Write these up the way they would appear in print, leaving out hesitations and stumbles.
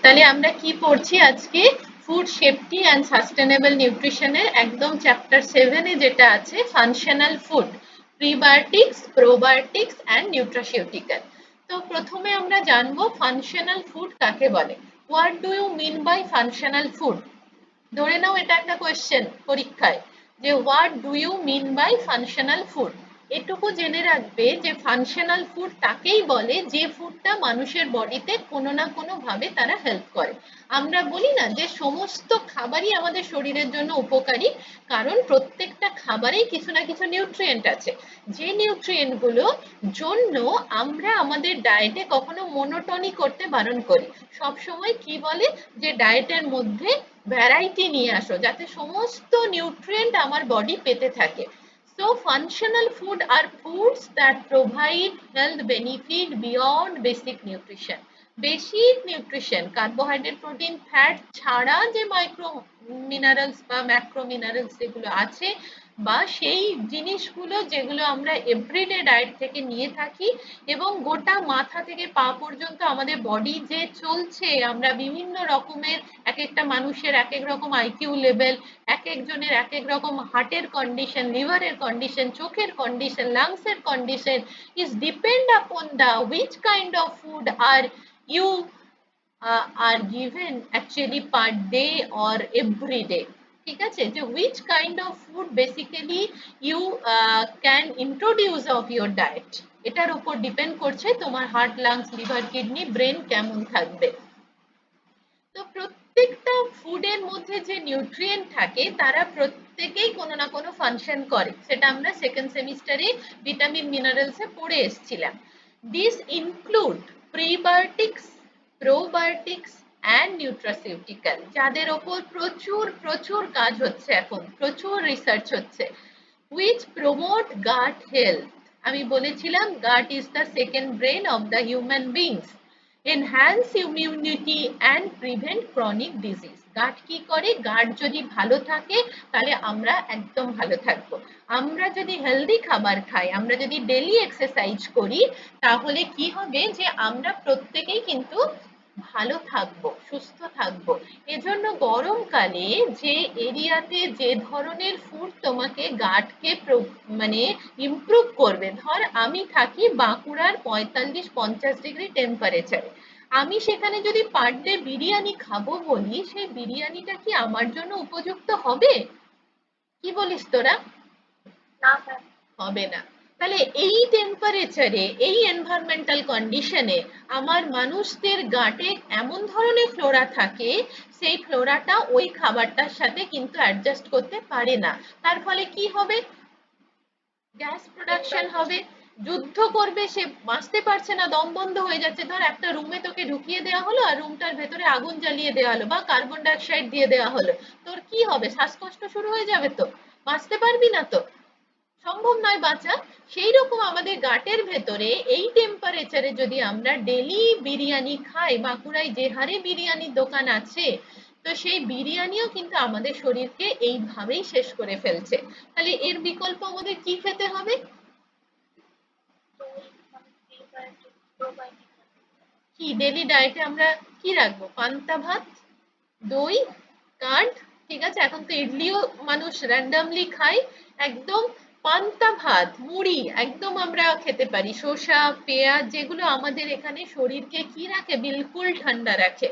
তাহলে আমরা কি পড়ছি আজকে? ফুড সেফটি অ্যান্ড সাস্টেনেবল নিউট্রিশনের একদম চ্যাপ্টার 7 এ যেটা আছে functional food, prebiotics, probiotics and nutraceutical. তো প্রথমে আমরা জানবো ফাংশনাল ফুড কাকে বলে। What do you mean by functional food? ধরে নাও এটা একটা কোয়েশ্চেন পরীক্ষায়, যে what do you mean by functional food. এটুকু জেনে রাখবে যে ফাংশনাল ফুড তাকেই বলে যে ফুডটা মানুষের বডিতে কোনো না কোনো ভাবে তারা হেল্প করে। আমরা বলি না যে সমস্ত খাবারই আমাদের শরীরের জন্য উপকারী, কারণ প্রত্যেকটা খাবারেই কিছু না কিছু নিউট্রিয়েন্ট আছে, যে নিউট্রিয়েন্ট গুলো জন্য আমরা আমাদের ডায়েটে কখনো মোনোটনি করতে বারণ করি। সব সময় কি বলে যে ডায়েটের মধ্যে ভ্যারাইটি নিয়ে আসো, যাতে সমস্ত নিউট্রিয়েন্ট আমার বডি পেতে থাকে। So functional food are foods that provide health benefit beyond basic nutrition. Basic nutrition, carbohydrate, protein, fat ছাড়া যে মাইক্রো মিনারেলস বা ম্যাক্রো মিনারেলস যেগুলো আছে, বা সেই জিনিসগুলো যেগুলো আমরা এভরিডে ডায়েট থেকে নিয়ে থাকি, এবং গোটা মাথা থেকে পা পর্যন্ত আমাদের বডি যে চলছে, আমরা বিভিন্ন রকমের, এক একটা মানুষের এক এক রকম আইকিউ লেভেল, এক একজনের এক এক রকম হার্টের কন্ডিশন, লিভারের কন্ডিশন, চোখের কন্ডিশন, লাংসের condition is depend upon the which kind of food you are given actually per day or every day. ঠিক আছে, যে which kind of food basically you can introduce of your diet, এটার উপর depend করছে তোমার heart, lungs, liver, kidney, brain কেমন থাকবে। তো প্রত্যেকটা ফুডের মধ্যে যে নিউট্রিয়েন্ট থাকে তারা প্রত্যেকেই কোনো না কোনো ফাংশন করে, সেটা আমরা সেকেন্ড সেমিস্টারে ভিটামিন মিনারেলসে পড়ে এসেছিলাম। This include prebiotics, probiotics and nutraceutical, যাদের ওপর প্রচুর প্রচুর কাজ হচ্ছে, এখন প্রচুর রিসার্চ হচ্ছে, which promote gut health. আমি বলেছিলাম gut is the second brain of the human beings, enhance immunity and prevent chronic disease. গাট কি করে? গাট যদি ভালো থাকে তাহলে আমরা একদম ভালো থাকবো। আমরা যদি হেলদি খাবার খাই, আমরা যদি ডেলি এক্সারসাইজ করি, তাহলে কি হবে যে আমরা প্রত্যেকেই কিন্তু ভালো থাকবো, সুস্থ থাকবো। এজন্য গরমকালে যে এরিয়াতে যে ধরনের ফুড তোমাকে গাটকে মানে ইমপ্রুভ করবে, ধর আমি থাকি বাঁকুড়ার 45-50 ডিগ্রি টেম্পারেচারে, আমি সেখানে যদি পার ডে বিরিয়ানি খাবো বলি, সেই বিরিয়ানিটা কি আমার জন্য উপযুক্ত হবে? কি বলিস তোরা? হবে না। তাহলে এই টেম্পারেচারে, এই এনভায়রনমেন্টাল কন্ডিশনে আমার মানুষদের গাটে এমন ধরনের ফ্লোরা থাকে, সেই ফ্লোরাটা ওই খাবারটার সাথে কিন্তু অ্যাডজাস্ট করতে পারে না। তার ফলে কি হবে? গ্যাস প্রোডাকশন হবে, যুদ্ধ করবে, সে বাঁচতে পারছে না, দম বন্ধ হয়ে যাচ্ছে। ধর একটা রুমে তোকে ঢুকিয়ে দেওয়া হলো আর রুমটার ভেতরে আগুন জ্বালিয়ে দেওয়া হলো বা কার্বন ডাইঅক্সাইড দিয়ে দেওয়া হলো, তোর কি হবে? শ্বাসকষ্ট শুরু হয়ে যাবে, তো বাঁচতে পারবি না, তো সম্ভব নয় বাঁচা। সেই রকম আমাদের গাটের ভেতরে এই টেম্পারেচারে যদি আমরা ডেলি বিরিয়ানি খাই, বাঁকুড়ায় যে হারে বিরিয়ানির দোকান আছে, তো সেই বিরিয়ানিও কিন্তু আমাদের শরীরকে এইভাবেই শেষ করে ফেলছে। তাহলে এর বিকল্প আমাদের কি খেতে হবে? কি ডেলি ডায়েটে আমরা কি রাখবো? পান্তা ভাত, দই, কার্ড, ঠিক আছে, এখন তো ইডলিও মানুষ র্যান্ডামলি খায়, একদম পান্তা ভাত, মুড়ি একদম আমরা খেতে পারি, শসা, পেঁয়াজ, যেগুলো আমাদের এখানে শরীরকে কি রাখে? বিলকুল ঠান্ডা রাখে,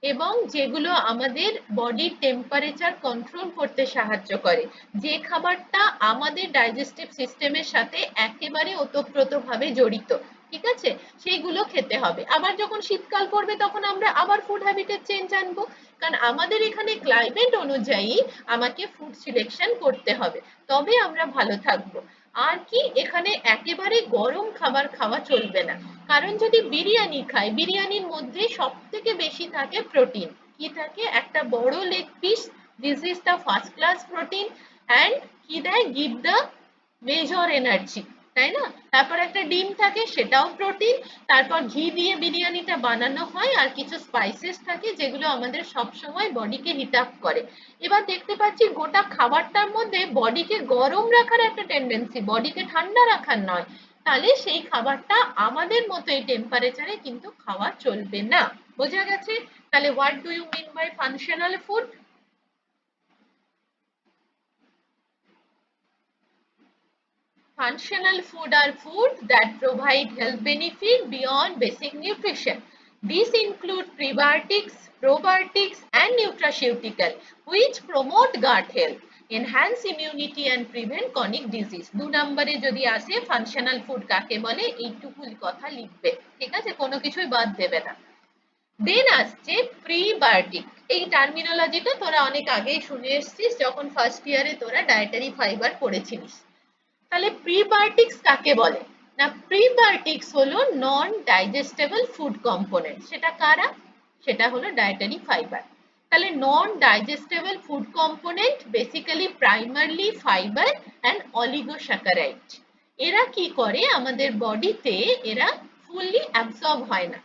এবং যেগুলো আমাদের বডির টেম্পারেচার কন্ট্রোল করতে সাহায্য করে, যে খাবারটা আমাদের ডাইজেস্টিভ সিস্টেমের সাথে একেবারে ওতপ্রোতভাবে জড়িত, ঠিক আছে, সেইগুলো খেতে হবে। আবার যখন শীতকাল পড়বে তখন আমরা আবার ফুড হ্যাবিটের চেঞ্জ আনবো, কারণ আমাদের এখানে ক্লাইমেট অনুযায়ী আমাকে ফুড সিলেকশন করতে হবে, তবে আমরা ভালো থাকবো। আর কি, এখানে একেবারে গরম খাবার খাওয়া চলবে না, কারণ যদি বিরিয়ানি খাই, বিরিয়ানির মধ্যে সব থেকে বেশি থাকে প্রোটিন। কি থাকে? একটা বড় leg piece, this is the first class protein, and কি দেয়? গিভ দ্য মেজর এনার্জি, তাই না? তারপর একটা ডিম থাকে, সেটাও প্রোটিন। তারপর ঘি দিয়ে বিরিয়ানিটা বানানো হয়, আর কিছু স্পাইসেস থাকে যেগুলো আমাদের সবসময় বডিকে হিট আপ করে। এবার দেখতে পাচ্ছি গোটা খাবারটার মধ্যে বডিকে গরম রাখার একটা টেন্ডেন্সি, বডিকে ঠান্ডা রাখার নয়, তাহলে সেই খাবারটা আমাদের মতো এই টেম্পারেচারে কিন্তু খাওয়া চলবে না। বোঝা গেছে? তাহলে what do you mean by functional food? Functional food are food that provide health benefit beyond basic nutrition. These include prebiotics, probiotics, and nutraceutical, which promote gut health, enhance immunity, and prevent chronic disease. 2 নম্বরে যদি আসে functional food কাকে বলে, এইটুকু কথা লিখবে। ঠিক আছে, কোনো কিছুই বাদ দেবে না। দেন আসছে প্রিবায়োটিক। এই টার্মিনোলজিটা তোরা অনেক আগেই শুনে এসেছিস যখন ফার্স্ট ইয়ারে তোরা ডায়েটারি ফাইবার পড়েছিলিস। তাহলে প্রিবায়োটিক্স কাকে বলে? না, প্রিবায়োটিক্স হলো নন ডাইজেস্টেবল ফুড কম্পোনেন্ট। সেটা কারা? সেটা হলো ডায়েটারি ফাইবার। তাহলে non digestible food component basically primarily fibre and oligosaccharide. এরা কি করে আমাদের বডিতে, এরা ফুললি অ্যাবসর্ব হয় না।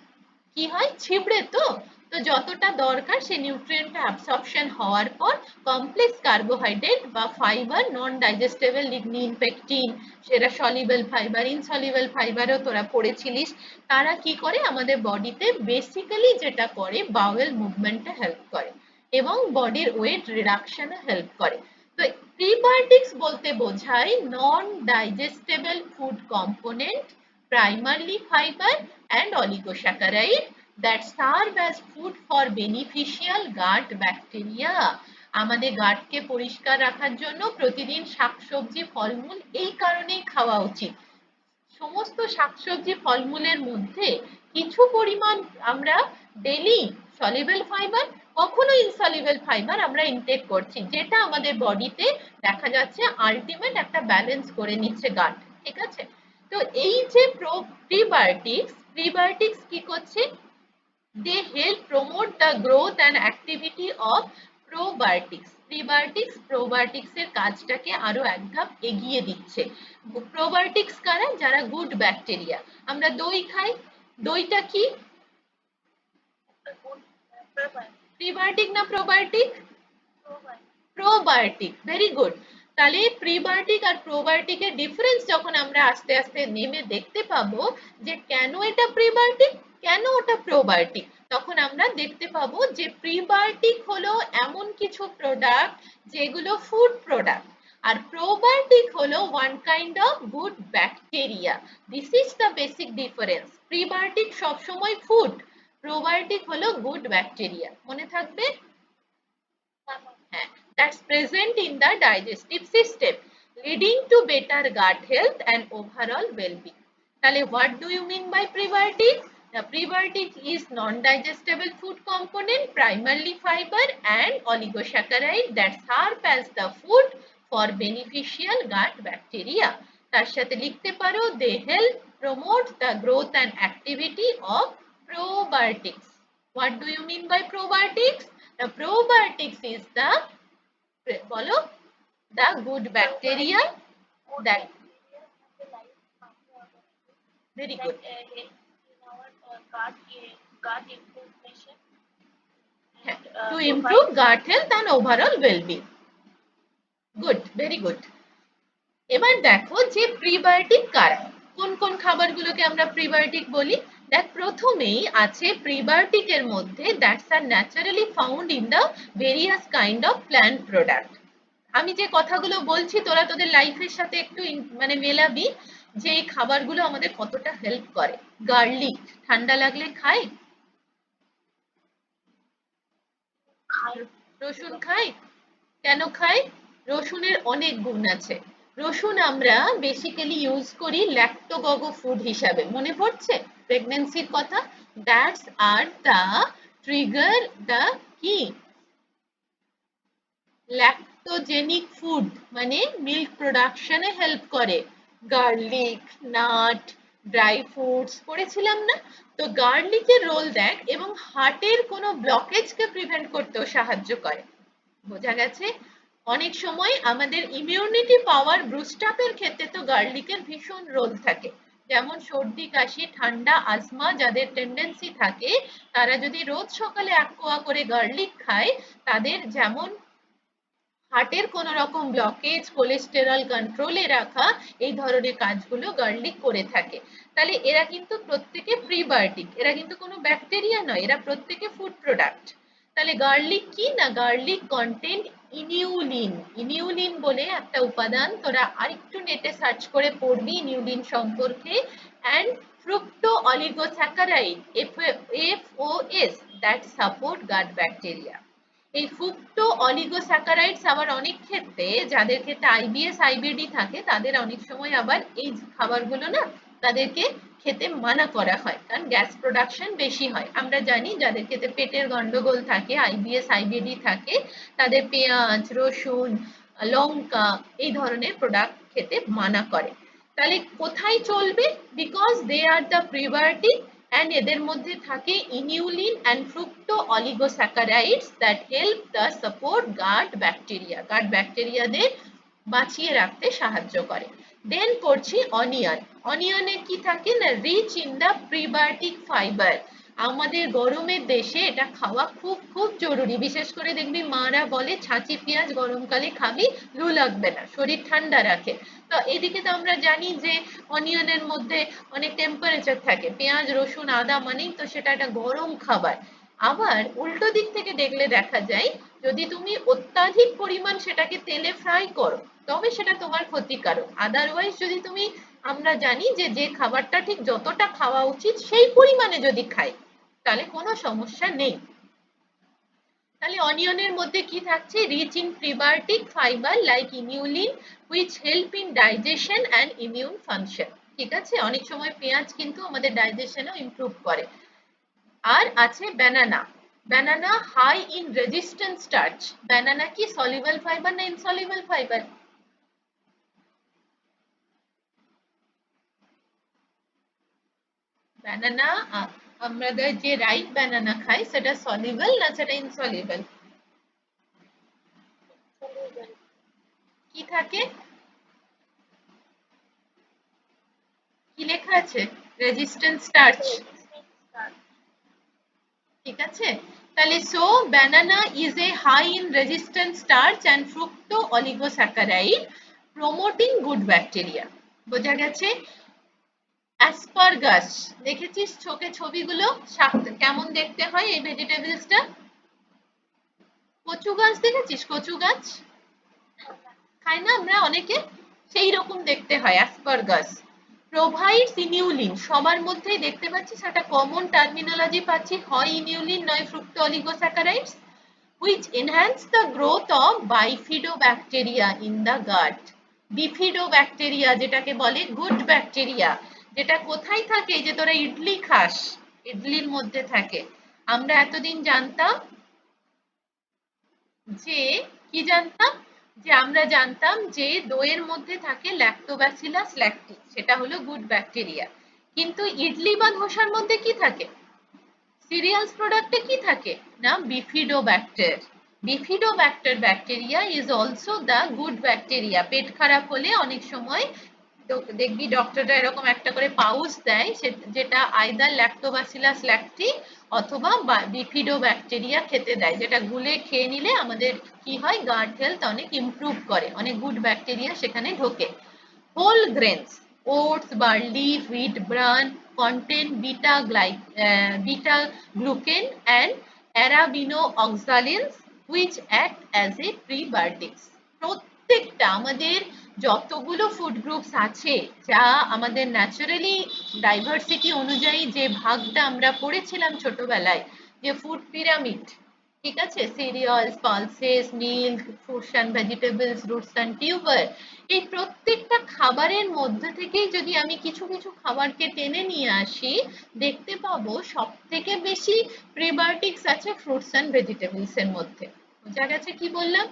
কি হয়? ছিবড়ে তো, তো যতটা দরকার সে নিউট্রিয়েন্টটা অ্যাবসর্পশন হওয়ার পর কমপ্লেক্স কার্বোহাইড্রেট বা ফাইবার, নন ডাইজেস্টেবল লিগনিন, পেকটিন, সেটা সলিবল ফাইবার, ইনসলিবল ফাইবারও তোরা পড়েছিলিস। তারা কি করে আমাদের বডিতে বেসিক্যালি যেটা করে বাওয়েল মুভমেন্টে হেল্প করে এবং বডির ওয়েট রিডাকশনে হেল্প করে। তো প্রিবায়োটিক্স বলতে বোঝায় non digestible food component, primarily fiber and oligosaccharide that serve as food for beneficial gut bacteria. আমাদের গাটকে পরিষ্কার রাখার জন্য প্রতিদিন শাকসবজি ফলমূল এই কারণেই খাওয়া উচিত। সমস্ত শাকসবজি ফলমূলের মধ্যে কিছু পরিমাণ আমরা ডেইলি সলিবল ফাইবার, কখনো ইনসলিবল ফাইবার আমরা ইনটেক করছি, যেটা আমাদের বডিতে দেখা যাচ্ছে আলটিমেট একটা ব্যালেন্স করে নিচ্ছে গাট। ঠিক আছে, তো এই যে প্রিবায়োটিক্স কি করছে? they help promote the growth and activity of probiotics. probiotics এর কাজটাকে আরো এক ধাপ এগিয়ে দিচ্ছে। probiotics কারা? যারা গুড ব্যাকটেরিয়া। আমরা দই খাই, দইটা কি? প্রিবায়োটিক না প্রোবায়োটিক? প্রোবায়োটিক। Very good. তাহলে প্রিবায়োটিক আর প্রোবায়োটিকের ডিফারেন্স যখন আমরা আস্তে আস্তে নেমে দেখতে পাবো যে কেন এটা প্রিবায়োটিক, কেন ওটা প্রোবায়োটিক, তখন আমরা দেখতে পাবো যে প্রিবায়োটিক হলো এমন কিছু প্রোডাক্ট যেগুলো ফুড প্রোডাক্ট, আর প্রোবায়োটিক হলো one kind of good bacteria. This is the basic difference. Prebiotic সবসময় ফুড, প্রোবায়োটিক হলো গুড ব্যাকটেরিয়া। মনে থাকবে? That's present in the digestive system, leading to better gut health and overall well-being. তাহলে what do you mean by prebiotic? The prebiotic is non-digestible food component, primarily fiber and oligosaccharide that serve as the food for beneficial gut bacteria. তার সাথে লিখতে পারো they help promote the growth and activity of probiotics. What do you mean by probiotics? The probiotics is the, বলো, the good bacteria that, very good, to improve gut health and overall well-being. Good, very good. এবার দেখো যে prebiotic কারা, কোন কোন খাবারগুলোকে আমরা prebiotic বলি। দেখ, প্রথমেই আছে প্রিবায়োটিকের মধ্যে that's are naturally found in the various kind of plant product. আমি যে কথাগুলো বলছি তোরা তোদের লাইফের সাথে একটু মানে মেলাবি যে এই খাবারগুলো আমাদের কতটা হেল্প করে। গার্লিক ঠান্ডা লাগলে খাই, রসুন খাই। কেন খাই? রসুনের অনেক গুণ আছে। রসুন আমরা বেসিক্যালি ইউজ করি ল্যাক্টোগগো ফুড হিসাবে। মনে পড়ছে প্রেগন্যান্সির কথা? That's are the trigger, the কি ল্যাক্টোজেনিক ফুড, মানে মিল্ক প্রোডাকশনে হেল্প করে। গার্লিক, নাট, ড্রাই ফ্রুটস পড়েছিলাম না? তো গার্লিকের রোল দেখ, এবং হার্টের কোনো ব্লকেজকে প্রিভেন্ট করতেও সাহায্য করে। বোঝা গেছে? অনেক সময় আমাদের ইমিউনিটি পাওয়ার বুস্ট আপের ক্ষেত্রে তো গার্লিকের ভীষণ রোল থাকে। যেমন সর্দি, কাশি, ঠান্ডা, আজমা যাদের টেন্ডেন্সি থাকে, তারা যদি রোজ সকালে 1 কোয়া করে গার্লিক খায়, তাদের যেমন হার্টের কোনো রকম ব্লকেজ, কোলেস্টেরল কন্ট্রোলে রাখা, এই ধরনের কাজগুলো গার্লিক করে থাকে। তাহলে এরা কিন্তু প্রত্যেকে প্রিবায়োটিক, এরা কিন্তু কোনো ব্যাকটেরিয়া নয়, এরা প্রত্যেকে ফুড প্রোডাক্ট। তাহলে গার্লিক কি না, গার্লিক কন্টেন্ট ইনিউলিন। ইনিউলিন বলে একটা উপাদান, তোরা আরেকটু নেটে সার্চ করে পড়বি ইনিউলিন সম্পর্কে। And ফ্রুক্টো oligosaccharide, FOS, that support gut bacteria. এই ফ্রুক্টো অলিগোস্যাকারাইডস আবার অনেক ক্ষেত্রে, যাদের ক্ষেত্রে আইবিএস আইবিডি থাকে, তাদের অনেক সময় আবার এই খাবারগুলো না তাদেরকে খেতে মানা করা হয়, কারণ গ্যাস প্রোডাকশন বেশি হয়। আমরা জানি যাদের ক্ষেত্রে পেটের গন্ডগোল থাকে, আইবিএস আইবিডি থাকে, তাদের পেঁয়াজ, রসুন, লঙ্কা এই ধরনের প্রোডাক্ট খেতে মানা করে। তাহলে কোথায় চলবে? Because they are the prebiotic and এদের মধ্যে থাকে ইনিউলিন and fructo oligosaccharides that help the support gut bacteria, gut bacteria দের বাঁচিয়ে রাখতে সাহায্য করে। দেন পড়ছি অনিয়ন। অনিয়নে কি থাকে না, rich in the prebiotic fibre. আমাদের গরমের দেশে এটা খাওয়া খুব খুব জরুরি। বিশেষ করে দেখবি মারা বলে ছাঁচি পেঁয়াজ গরমকালে খাবি, লু লাগবে না, শরীর ঠান্ডা রাখে। তো এদিকে তো আমরা জানি যে অনিয়নের মধ্যে অনেক টেম্পারেচার থাকে, পেঁয়াজ রসুন আদা মানেই তো সেটা একটা গরম খাবার। আবার উল্টো দিক থেকে দেখলে দেখা যায়, যদি তুমি অত্যাধিক পরিমাণ সেটাকে তেলে ফ্রাই করো তবে সেটা তোমার ক্ষতিকারক। আদারওয়াইজ যদি তুমি, আমরা জানি যে যে খাবারটা ঠিক যতটা খাওয়া উচিত সেই পরিমাণে যদি খাই তাহলে কোনো সমস্যা নেই। তাহলে অনিয়নের মধ্যে কি থাকছে, rich in prebiotic fibre like inulin which help in digestion and immune function. ঠিক আছে, অনেক সময় পেঁয়াজ কিন্তু আমাদের ডাইজেশনও ইমপ্রুভ করে। আর আছে banana. Banana high in resistance starch. Banana কি সলিউবল ফাইবার না ইনসলিউবল ফাইবার? ব্যানানা, আমাদের যে রাইট ব্যানানা খাই সেটা সলিউবল না সেটা ইনসলিউবল? কি থাকে, কি লেখা আছে? Resistance starch. ঠিক আছে, তাহলে so banana is a high in resistant starch and fructo oligosaccharide promoting good bacteria। বোঝা গেছে? অ্যাসপারগাস, দেখেছিস চোখে ছবিগুলো কেমন দেখতে হয় এই ভেজিটেবলসটা? কচু গাছ দেখেছিস? কচু গাছ খাই না আমরা অনেকে, সেই রকম দেখতে হয় অ্যাসপারগাস। প্রোভাইডস ইনিউলিন, সবার মধ্যেই দেখতে পাচ্ছিস একটা কমন টার্মিনোলজি পাচ্ছি, হয় ইনিউলিন নয় ফ্রুক্টো oligosaccharides which enhance the growth of bifidobacteria in the gut। Bifidobacteria যেটাকে বলে গুড ব্যাকটেরিয়া, যেটা কোথায় থাকে, যে তোরা ইডলি খাস, ইডলির মধ্যে থাকে। আমরা এতদিন জানতাম যে, কি জানতাম, যে আমরা জানতাম যে দইয়ের মধ্যে থাকে ল্যাক্টোব্যাসিলাস ল্যাক্টি, সেটা হলো গুড ব্যাকটেরিয়া। কিন্তু ইডলি বা ধোসার মধ্যে কি থাকে, সিরিয়ালস প্রোডাক্টে কি থাকে না, bifidobacter. Bifidobacter bacteria is also the good bacteria. পেট খারাপ হলে অনেক সময় দেখবি ডক্টররা এরকম একটা করে পাউচ দেয়, যেটা আইদার ল্যাক্টোবাসিলাস ল্যাক্টি অথবা বিফিডোব্যাকটেরিয়া খেতে দেয়, যেটা গুলে খেয়ে নিলে আমাদের কি হয়, গাট হেলথ অনেক ইমপ্রুভ করে, অনেক গুড ব্যাকটেরিয়া সেখানে ঢোকে। Whole grains, oats, barley, wheat bran contain beta glucan and arabinooxalians which act as a prebiotics। প্রত্যেকটা আমাদের যতগুলো ফুড গ্রুপস আছে, যা আমাদের ন্যাচারালি ডাইভার্সিটি অনুযায়ী যে ভাগটা আমরা পড়েছিলাম ছোটবেলায়, যে ফুড পিরামিড, ঠিক আছে, serials, pulses, milk, fruits and vegetables, roots and tuber, এই প্রত্যেকটা খাবারের মধ্যে থেকেই যদি আমি কিছু কিছু খাবারকে টেনে নিয়ে আসি, দেখতে পাবো সব থেকে বেশি প্রিবায়োটিক্স আছে ফ্রুটস অ্যান্ড ভেজিটেবলস এর মধ্যে। বোঝা গেছে কি বললাম?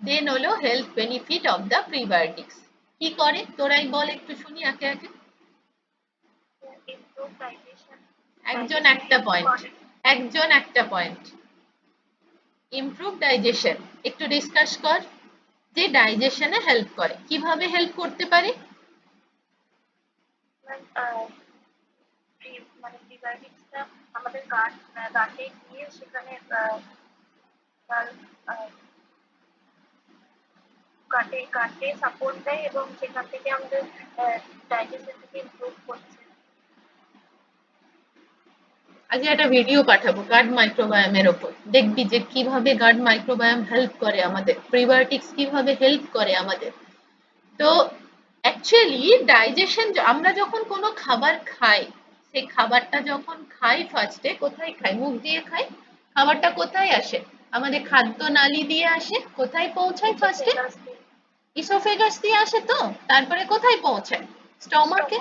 দেন হলো health benefit of the prebiotics. কি করে তোরাই বল একটু শুনি একে একে। একজন একটা পয়েন্ট, একজন একটা পয়েন্ট। ইমপ্রুভ ডাইজেশন, একটু ডিসকাস কর, যে ডাইজেশনে হেল্প করে, কিভাবে হেল্প করতে পারে? আমাদের গাটে গিয়ে সেখানে গাটে সাপোর্ট দেয় এবং সেখান থেকে আমাদের ডাইজেশনটাকে ইমপ্রুভ করছে। আজকে একটা ভিডিও পাঠাবো গাট মাইক্রোবায়োমের ওপর, দেখবি যে কিভাবে গাট মাইক্রোবায়োম হেল্প করে আমাদের, প্রিবায়োটিক্স কিভাবে হেল্প করে আমাদের। তো অ্যাকচুয়ালি ডাইজেশন, আমরা যখন কোনো খাবার খাই, সেই খাবারটা যখন খাই ফার্স্টে কোথায় খাই? মুখ দিয়ে খাই। খাবারটা কোথায় আসে? আমাদের খাদ্য নালী দিয়ে আসে। কোথায় পৌঁছায় ফার্স্টে? ইসোফেগাস দিয়ে আসে। তো তারপরে কোথায় পৌঁছায়? স্টমাকে।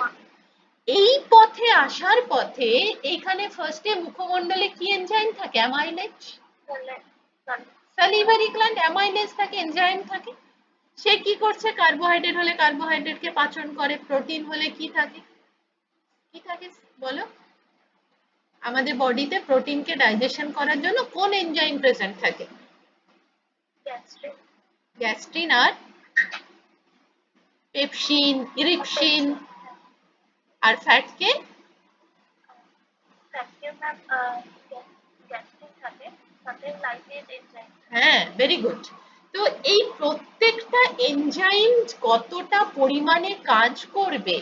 এই পথে আসার পথে এইখানে ফার্স্টে মুখমণ্ডলে কি এনজাইম থাকে? অ্যামাইলেজ। সালিভারি গ্ল্যান্ড, অ্যামাইলেজ থাকে, এনজাইম থাকে। সে কি করছে? কার্বোহাইড্রেট হলে কার্বোহাইড্রেটকে পাচন করে, প্রোটিন হলে কি থাকে? কি থাকে বলো? আমাদের বডিতে প্রোটিনকে ডাইজেশন করার জন্য কোন এনজাইম প্রেজেন্ট থাকে? গ্যাস্ট্রিন আর পেপসিন, ইরিপসিন। আর ফ্যাটকে হ্যাঁ, ভেরি গুড। তো এই প্রত্যেকটা এনজাইম কতটা পরিমাণে কাজ করবে,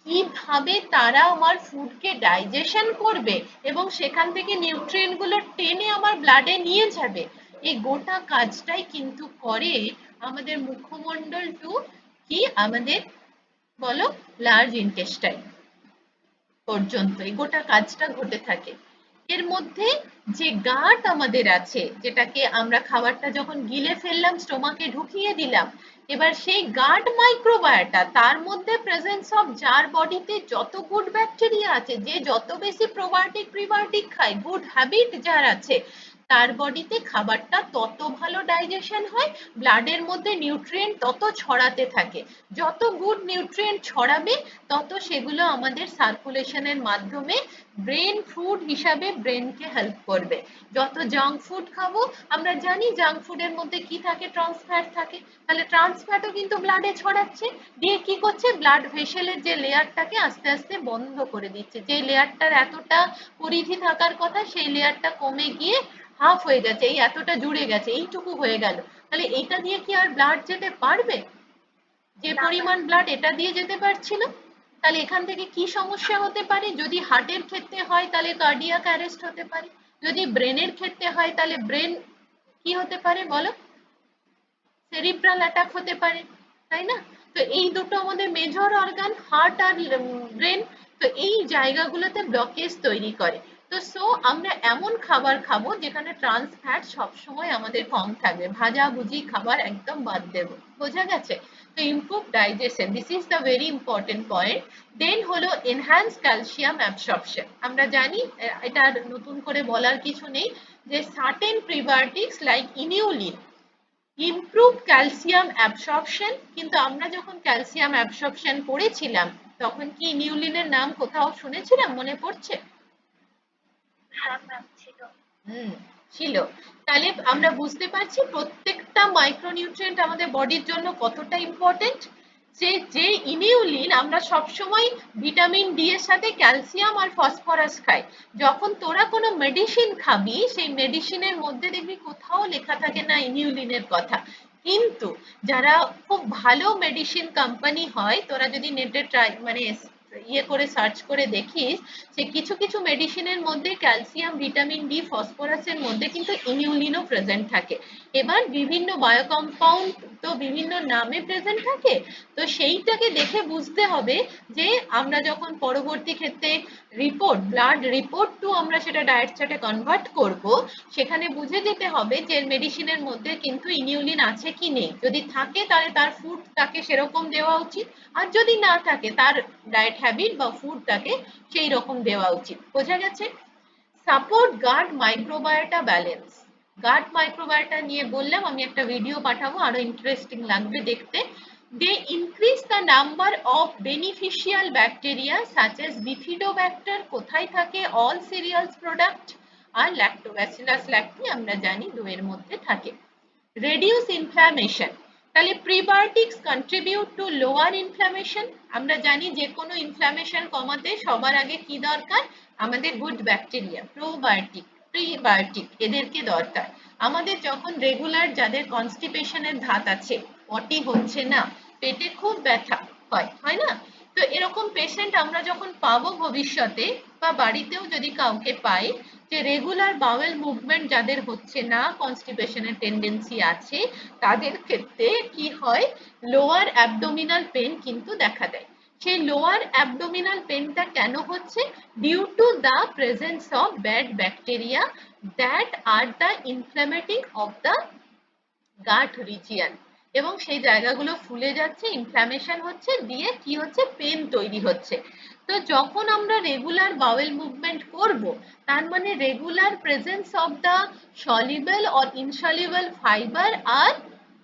কিভাবে তারা আমার ফুডকে ডাইজেশন করবে এবং সেখান থেকে নিউট্রিয়েন্ট গুলো টেনে আমার ব্লাডে নিয়ে যাবে, এই গোটা কাজটাই কিন্তু করে আমাদের মুখমণ্ডল টু কি আমাদের বলো লার্জ ইন্টেস্টাইন পর্যন্ত এই গোটা কাজটা ঘটে থাকে। এর মধ্যে যে গাট আমাদের আছে, যেটাকে আমরা খাবারটা যখন গিলে ফেললাম স্টোমাকে ঢুকিয়ে দিলাম, এবার সেই গাট মাইক্রোবায়োটা, তার মধ্যে প্রেজেন্স অফ যার বডিতে যত গুড ব্যাকটেরিয়া আছে, যে যত বেশি প্রোবায়োটিক প্রিবায়োটিক খায়, গুড হ্যাবিট যার আছে, তার বডিতে খাবারটা তত ভালো ডাইজেশন হয়, ব্লাডের মধ্যে নিউট্রিয়েন্ট তত ছড়াতে থাকে। যত গুড নিউট্রিয়েন্ট ছড়াবে তত সেগুলো আমাদের সার্কুলেশনের মাধ্যমে ব্রেন ফুড হিসাবে ব্রেনকে হেল্প করবে। যত জাঙ্ক ফুড খাবো, আমরা জানি জাঙ্ক ফুডের মধ্যে কি থাকে? ট্রান্স ফ্যাট থাকে। তাহলে ট্রান্স ফ্যাটও কিন্তু ব্লাডে ছড়াচ্ছে, দিয়ে কি করছে? ব্লাড ভেসেলের যে লেয়ারটাকে আস্তে আস্তে বন্ধ করে দিচ্ছে। যে লেয়ারটার এতটা পরিধি থাকার কথা, সেই লেয়ারটা কমে গিয়ে হাফ হয়ে যাচ্ছে, এই এতটা জুড়ে গেছে, এইটুকু হয়ে গেল। তাহলে এটা দিয়ে কি আর ব্লাড যেতে পারবে? যে পরিমাণ ব্লাড এটা দিয়ে যেতে পারছিল। তাহলে এখান থেকে কি সমস্যা হতে পারে? যদি হার্টের ক্ষেত্রে হয় তাহলে কার্ডিয়াক অ্যারেস্ট হতে পারে, যদি ব্রেনের ক্ষেত্রে হয় তাহলে ব্রেন কি হতে পারে বলো? সেরিব্রাল অ্যাটাক হতে পারে, তাই না? তো এই দুটো আমাদের মেজর অর্গান, হার্ট আর ব্রেন। তো এই জায়গাগুলোতে ব্লকেজ তৈরি করে। তো সো আমরা এমন খাবার খাবো যেখানে ট্রান্স ফ্যাট সবসময় আমাদের কম থাকবে, ভাজা ভুজি খাবার একদম বাদ দেব। বোঝা গেছে? তো improve digestion, this is the very important point. Then হলো এনহ্যান্স ক্যালসিয়াম অ্যাবসর্পশন। আমরা জানি, এটা নতুন করে বলার কিছু নেই, যে certain prebiotics like ইনিউলিন improve calcium absorption. কিন্তু আমরা যখন ক্যালসিয়াম অ্যাবসর্পশন পড়েছিলাম, তখন কি ইনিউলিনের নাম কোথাও শুনেছিলাম? মনে পড়ছে? ছিল। তাহলে আমরা বুঝতে পারছি প্রত্যেকটা মাইক্রোনিউট্রিয়েন্ট আমাদের বডির জন্য কতটা ইম্পর্টেন্ট। যে ইনিউলিন আমরা সবসময় ভিটামিন ডি এর সাথে ক্যালসিয়াম আর ফসফরাস খাই। যখন তোরা কোনো মেডিসিন খাবি, সেই মেডিসিনের মধ্যে দেখবি কোথাও লেখা থাকে না ইনিউলিনের কথা। কিন্তু যারা খুব ভালো মেডিসিন কোম্পানি হয়, তোরা যদি নেটে ট্রাই মানে করে সার্চ করে দেখিস, যে কিছু কিছু মেডিসিনের মধ্যে ক্যালসিয়াম, ভিটামিন ডি, ফসফরাসের মধ্যে কিন্তু ইনিউলিনও প্রেজেন্ট থাকে। এবার বিভিন্ন বায়ো কম্পাউন্ড তো বিভিন্ন নামে প্রেজেন্ট থাকে। তো সেইটাকে দেখে বুঝতে হবে যে আমরা যখন পরবর্তী ক্ষেত্রে রিপোর্ট, ব্লাড রিপোর্ট টু আমরা সেটা ডায়েট চার্টে কনভার্ট করব, সেখানে বুঝে যেতে হবে যে মেডিসিনের মধ্যে কিন্তু ইনিউলিন আছে কি নেই। যদি থাকে তাহলে তার ফুড তাকে সেরকম দেওয়া উচিত, আর যদি না থাকে তার ডায়েট হ্যাবিট বা ফুড তাকে সেই রকম দেওয়া উচিত। বোঝা গেছে? সাপোর্ট গাট মাইক্রোবায়োটা ব্যালেন্স। গাট মাইক্রোবায়োটা নিয়ে বললাম, আমি একটা ভিডিও পাঠাবো, আরো ইন্টারেস্টিং লাগবে দেখতে। They increase the number of beneficial bacteria such as bifidobacter, কোথায় থাকে? all cereals product, আর lactobacillus lacti আমরা জানি দইয়ের মধ্যে থাকে। reduce inflammation, তাহলে prebiotics contribute to lower inflammation. আমরা জানি যে কোনো ইনফ্লামেশন কমাতে সবার আগে কি দরকার, আমাদের গুড ব্যাকটেরিয়া, প্রোবায়োটিক, প্রিবায়োটিক, এদেরকে দরকার। আমাদের যখন রেগুলার যাদের কনস্টিপেশনের ধাত আছে, পটি হচ্ছে না, পেটে খুব ব্যথা হয়, হয় না? তো এরকম পেশেন্ট আমরা যখন পাবো ভবিষ্যতে, বা বাড়িতেও যদি কাউকে পাই, যে রেগুলার বাওয়েল মুভমেন্ট যাদের হচ্ছে না, কনস্টিপেশনের টেন্ডেন্সি আছে, তাদের ক্ষেত্রে কি হয়, লোয়ার অ্যাবডোমিনাল পেন কিন্তু দেখা দেয়। সেই লোয়ার অ্যাবডোমিনাল পেনটা কেন হচ্ছে? Due to the presence of bad bacteria that are the inflammating of the gut region, এবং সেই জায়গাগুলো ফুলে যাচ্ছে, ইনফ্ল্যামেশন হচ্ছে, দিয়ে কি হচ্ছে, পেন তৈরি হচ্ছে। তো যখন আমরা রেগুলার বাওয়েল মুভমেন্ট করব, তার মানে regular presence of the soluble or insoluble fibre are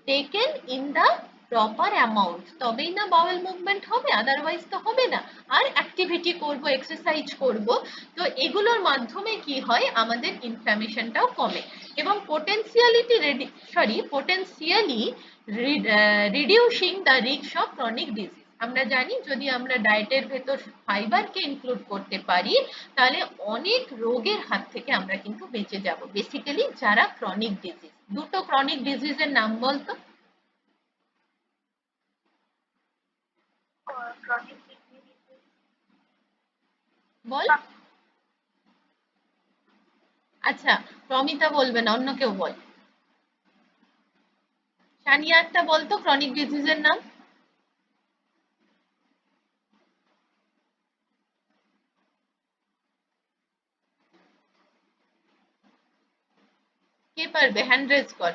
taken in the proper amount, তবেই না বাওয়েল মুভমেন্ট হবে, আদারওয়াইজ তো হবে না। আর অ্যাক্টিভিটি করব, এক্সারসাইজ করব, তো এগুলোর মাধ্যমে কি হয়, আমাদের ইনফ্ল্যামেশনটাও কমে, এবং potentially reducing the risk of chronic disease। আমরা জানি যদি আমরা ডায়েটের ভেতর ফাইবারকে ইনক্লুড করতে পারি, তাহলে অনেক রোগের হাত থেকে আমরা কিন্তু বেঁচে যাব, বেসিক্যালি যারা ক্রনিক ডিজিজ। দুটো ক্রনিক ডিজিজের নাম বলতো। Chronic kidney disease. বল। আচ্ছা, প্রমিতা বলবে না, অন্য কেউ বল। সানিয়া একটা বলতো ক্রনিক ডিজিজের নাম। কে পারবে, হ্যান্ড রেজ কর।